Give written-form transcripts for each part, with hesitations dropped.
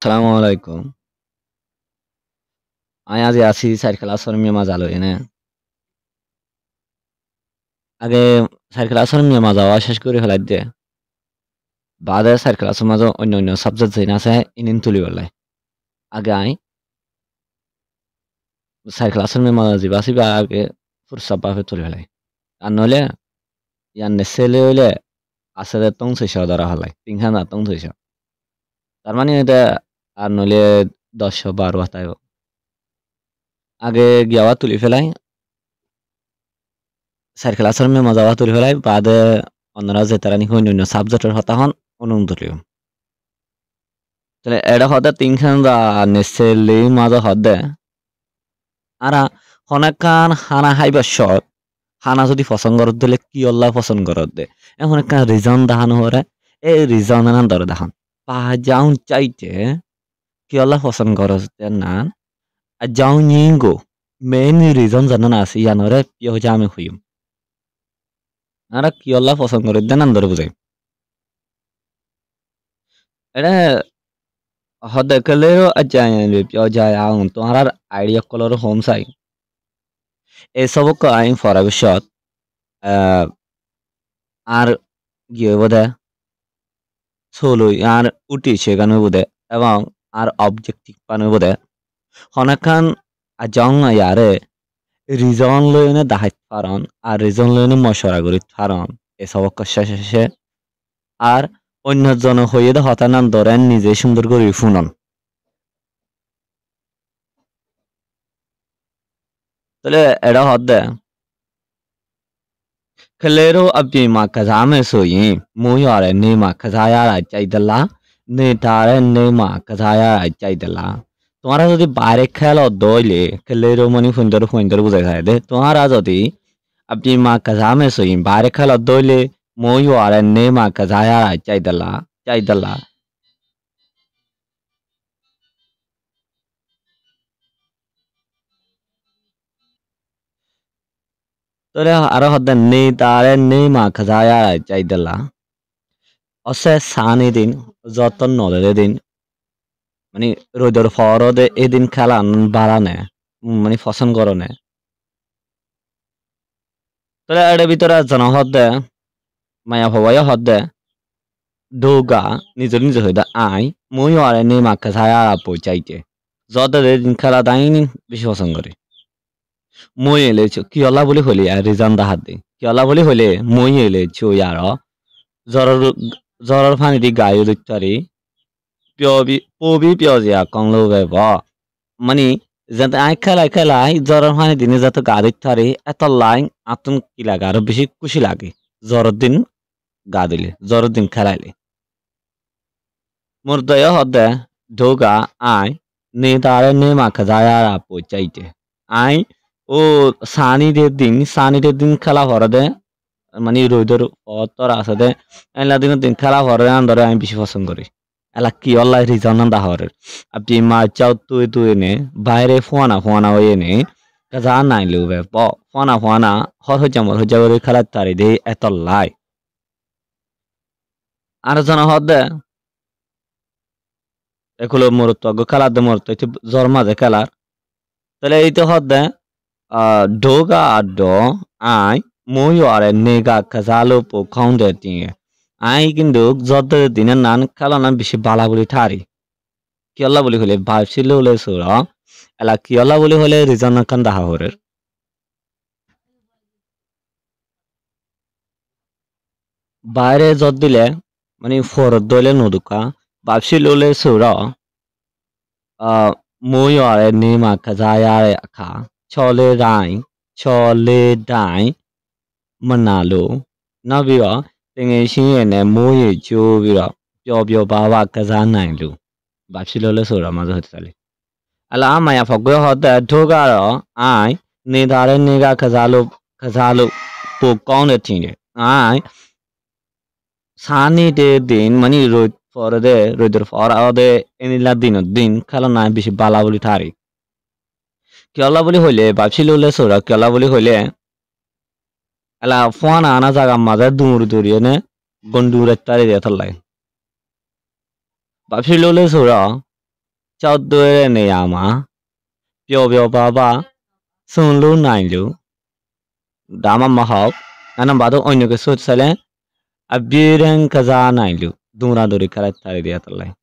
সালামু আলাইকুম। আমি আজি আছি চাইর ক্লাছৰ মিয়া মাজা লৈ এনে। আগে চাইর ক্লাছৰ মিয়া মাজা শেষ করে ফেলাই দিয়ে। বাদে চাইর ক্লাছৰ মাঝে অন্য সাবজেক্ট যেন আছে ইনিন তুলি পেলাই। আগে আই চাইর ক্লাছৰ মিয়া মাজা যিবা আসিবা আগে ফুরসাব বাফে তুলি পেলাই। আর নইলে ইয়ান্নে ছেলে হইলে আসলে তং ছয়শ ধরা হলাই। তিনখানা তং ছয়শ। তার মানে এটা আর নইলে ১০-১২ হাতায় আগে গিয়াওয়া তুলি ফেলাই চাইর ক্লাছৰ মিয়া মাজা তুলি ফেলাই বাদে অন্যরা যে তারা নি অন্য সাবজেক্টের হতা হন অনুমোদনীয় তাহলে এটা হতে তিনখান দা নেসেলি মাজা হদে আরা হনাকান হানা হাইবা শট হানা যদি পছন্দ করত দিলে কি আল্লাহ পছন্দ করত দে এখন একটা রিজন দেখানো হরে এই রিজন নান ধরে দেখান পা যাউন চাইতে কি আল্লাহ পছন্দ করত না আর যাউন নিঙ্গো মেইন রিজন জানো না আছে ইয়ানরে পিও জামে হইম আরা কি আল্লাহ পছন্দ করত দেন ধরে বুঝাই এটা হদে কলেও আজায় পিও যায় আউন তোমার আইডিয়া কলর হোম সাই এসবক আইন ফরাবিশত আর গিয়ে বোধে সোলই আর উটি সেখানে বোধে এবং আর অবজেক্টিভ পানে বোধে হনাখান আজং ইয়ারে রিজন লইনে দাহাইত পারন আর রিজন লইনে মশরা করি পারন এসবক শেষে আর অন্যজন হইয়ে দে হতানান ধরেন নিজে সুন্দর করে ফুনন তাহলে এটা হদে Kelero abdi makazame soyi muyare ne makazaya chaidala ne tare ne makazaya chaidala তোমারা যদি বাইরে খেলো দইলে খেলেরো মনি ফুন্দর বুঝাই খাই দে তোমারা যদি আপনি মা কাজামে সই বাইরে খেলো দইলে মই ওয়ারে নে মা কাজায়া চাইদলা তোরে আরো হদ্দে নে তারে নে মা কাজায়া চাইদলা অসে সানি দিন যতন নলে দিন মানে রোদর ফরদে এদিন খেলান বাড়ানে মানে পছন্দ করনে তোরা এর ভিতরে জন হদ্দে মায়া ভবাই হদ্দে দৌগা নিজ হইদা আই মই আরে নে মাকে ছায়া পৌঁছাইতে যত দিন খেলা দাইনি বেশি পছন্দ করে মই এলেছো কি অলা বলি হলি আর রিজান দাহাত দি কি অলা বলি হলে মই এলেছো ইয়ার জ্বরের জ্বরের ফানি দি গায়ে দুটারি পবি পিয়জিয়া কংলো বেব মানে যাতে আই খেলাই জ্বরের ফানি দিনে যাতে গা দিতারি এত লাইন আতন কি লাগে আরো বেশি খুশি লাগে জ্বরের দিন গা দিলে জ্বরের দিন খেলাইলে মোর দয়া হদে ঢোকা আই নে তারে নে মাখা যায় আর আপু চাইতে আই ও সানি দে দিন খেলা হরে দে মানে রোদর অতর আছে দে এলা দিন খেলা হরে আন্দরে আমি বেশি পছন্দ করি এলা কি অল্লাহ রিজন দা হরে আপনি মা চাও তুই নে বাইরে ফোনা হয়ে নে কাজা নাই লুবে প ফোনা হর করে খেলা তারি দে এত লাই আর জন হদে এগুলো মরত খেলার দে মরত জ্বর মাঝে খেলার তাহলে এই তো হদে ডোগা ড আই মই আরে নেগা কাজালো পো খাউন্ডে দিয়ে আই কিন্তু যত দিনের নান খেলা না বেশি বালা বলি ঠারি কিয়লা বলি হলে ভাবছিল হলে সোরা এলা কিয়লা বলি হলে রিজন কান দাহা হরের বাইরে যত দিলে মানে ফরত দইলে নদুকা ভাবছিল হলে সোরা মই আরে নেমা কাজায়া খা chole dai manalo na bi ro tengel shin ye ne mo ye jo bi ro pyo ba wa kaza nai lu ba phit lo le so ra ma so ta le ala ma ya phok ho ta tho ga ro ai ne da re ne ga kaza lo po kaung de thin de ai sani de din mani ro for de for de enila din khala na bishi bala boli thari কেলা বলি হইলে ভাবছিল হলে সোরা কেলা বলি হইলে এলা ফোন আনা জায়গা মাঝে দৌড়িয়ে নে গন্ডুর তারি দিয়ে থাল্লাই ভাবছিল হলে সোরা 14ရဲ့နေရာမှာပျော်ပျော်ပါပါစွန်လို့နိုင်လို့ဒါမှမဟုတ်နံပါတ်3 어느 게 소설에 아비랑 가자나일루 동라도리 카라타리야 달래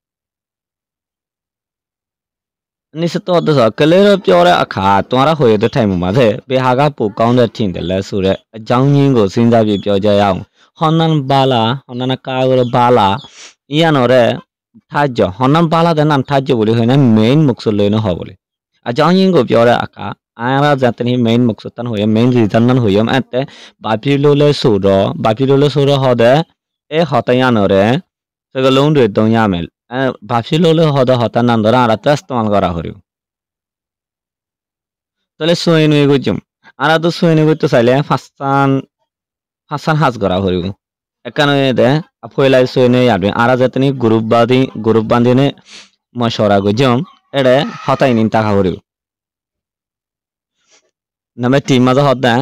아니 스토어서 클레러ပြောတဲ့အခါတွားရဟိုရတဲ့ထိုင်မှာပဲဘေဟာကပိုကောင်းတဲ့ထင်တယ်လဲဆိုတဲ့အကြောင်းရင်းကိုစဉ်းစားပြီးပြောကြရအောင်ဟွန်နန်ဘာလာဟွန်နန်ကာဝရဘာလာဤရနော်တဲ့ထားကြဟွန်နန်ဘာလာတဲ့နာမ်ထားကြဘလို့ဟဲ့နေ main မုခစလို့နော်ဟောဘလို့အကြောင်းရင်းကိုပြောတဲ့အခါအာရဇတ်တနီ main မုခစတန်ဟိုရ main reason နန်ဟိုရအတဲ့ဘာဖြစ်လို့လဲဆိုတော့ဟောတဲ့ဟောတရနော်တဲ့စကလုံးတွေတုံးရမယ်ဘာဖြစ်လို့လဲဟောတဲ့ဟောတနန်ဒရာတက်စတန်ကရာဟိုতাহলে সোয়েনুইগো zoom আরা তো সোয়েনুইগো তো চাইলে ফাঁসান হাজ করা হরিব একানে দে আফয়লাই সোয়েনুই আদে আরা যাতনি গ্রুপ বান্ধিনে মশরা গো জুম এডে হতাই নিন টাকা হরিব নামে টিম মাঝে হতা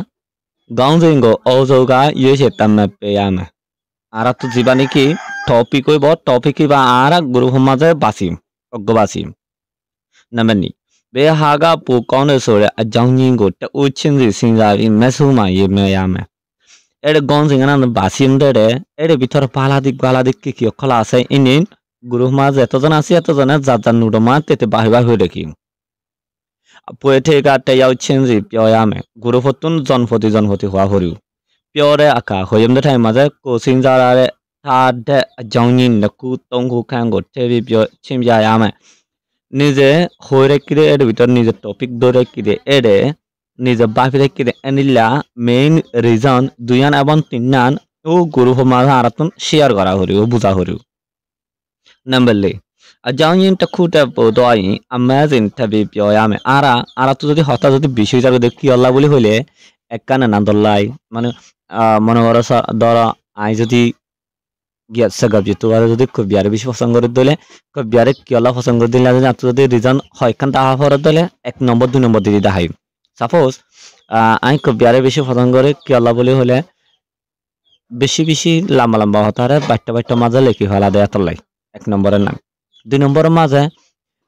গাউজিঙ্গো ওজোগা ইয়েছে তামে পেয়ামে আরা তো জীবানি কি টপিক হইব টপিক বা আরা গ্রুপ মাঝে বাসিম অজ্ঞবাসিম নামে নিဘေဟာကပိုကောင်းတယ်ဆိုတဲ့အကြောင်းရင်းကိုတအိုးချင်းစီစဉ်းစားပြီးမက်ဆိုးမှရေးမယ်ရမယ်အဲ့ဒါကောင်းစင်ကနဘာစင်တဲ့အဲ့ဒါပြီးတော့ပါလာဒီကီခလာဆိုင်အင်းဂရုမာဇတဇနာစီတဇနာဇာတနုဒမတေဘာဟိဘဟိဒကီအပွဲထေကတယောက်ချင်းစီပြောရမယ်ဂရုဖတုန်ဇွန်ဖိုတီဟွာဟိုရူပြောတဲ့အခါဟိုယမ်တဲ့ထိုင်မှာကိုစဉ်းစားရတဲ့ထားတဲ့အကြောင်းရင်းတစ်ခုသုံးခုခန့်ကိုထည့်ပြီးပြောချင်းပြရမယ်নিজে হয়ে কিরে এর ভিতর নিজের টপিক ধরে কিরে এরে নিজে বাফিরে কিরে এনিলা মেইন রিজন দুইয়ান এবং তিনান ও গুরু মাঝে আরাতন শেয়ার করা হরি ও বুঝা হরি নাম্বার লে আজাউন টাকুটা পদয় আমেজিং তবে পিয়ামে আরা তো যদি হতা যদি বিষয় জায়গা দেখি আল্লাহ বলি হইলে এককানে নান্দলাই মানে মনে করো ধরো আই যদি গিয়া সাগাবি তো আর যদি খুব বিয়ারে বেশি পছন্দ করে দিলে খুব বিয়ারে কিয়লা পছন্দ করে দিলে আপনি যদি রিজন হয় খান তাহা ফর দিলে 1 নম্বর 2 নম্বর দিয়ে দেখাই সাপোজ আমি খুব বিয়ারে বেশি পছন্দ করে কিয়লা বলে হলে বেশি লম্বা হতারে বাইটা মাঝে লেখি ফেলা দেয় তলাই 1 নম্বরের নাম 2 নম্বরের মাঝে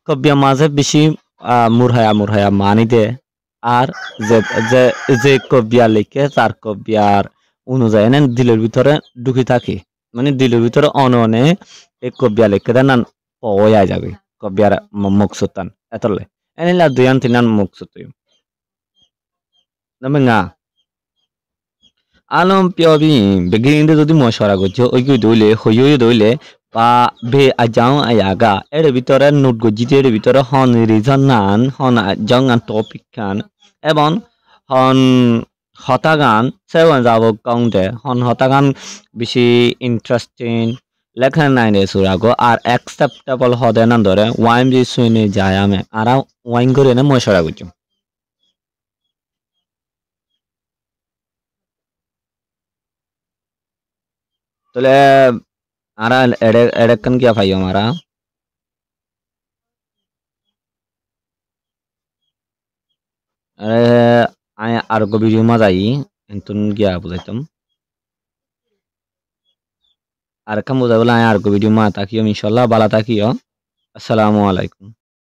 খুব বিয়া মাঝে বেশি মুরহায়া মানি দে আর যে কবিয়া লেখে তার কবিয়ার অনুযায়ী দিলের ভিতরে ঢুকি থাকে মানে দিলের ভিতরে অননে এক কবিয়া লেখে দেন পয়া যাবে কবিয়ার মুখসুতান এতলে এনিলা দুয়ান তিনান মুখসুতুই নামেঙ্গা আলম পিয়বি বেগিনদে যদি মশরা গজ্জো ওই দইলে হইয় দইলে বা বে আজাও আয়াগা এর ভিতরে নোট গজিতে এর ভিতরে হন রিজন নান হন জং আন টপিক খান এবং হন হতাগান সেवन যাব কাউন্টে হন হতাগান বেশি ইন্টারেস্টিং লেখা নাই রে সুরাগো আর অ্যাকসেপ্টেবল হদে না ধরে ওয়াইম জি সুইনে যায় আমি আর ওয়াইন করে না মশরা গজ্জো তাহলে আরা এডেকন কি ফাইও মারা আয় আর গো ভিডিও মা যাই এন্তুন গিয়া বুঝাইতাম আর কাম বুঝা বলে আয় আর গো ভিডিও মা তাকিও ইনশাআল্লাহ বালা তাকিও আসসালামু আলাইকুম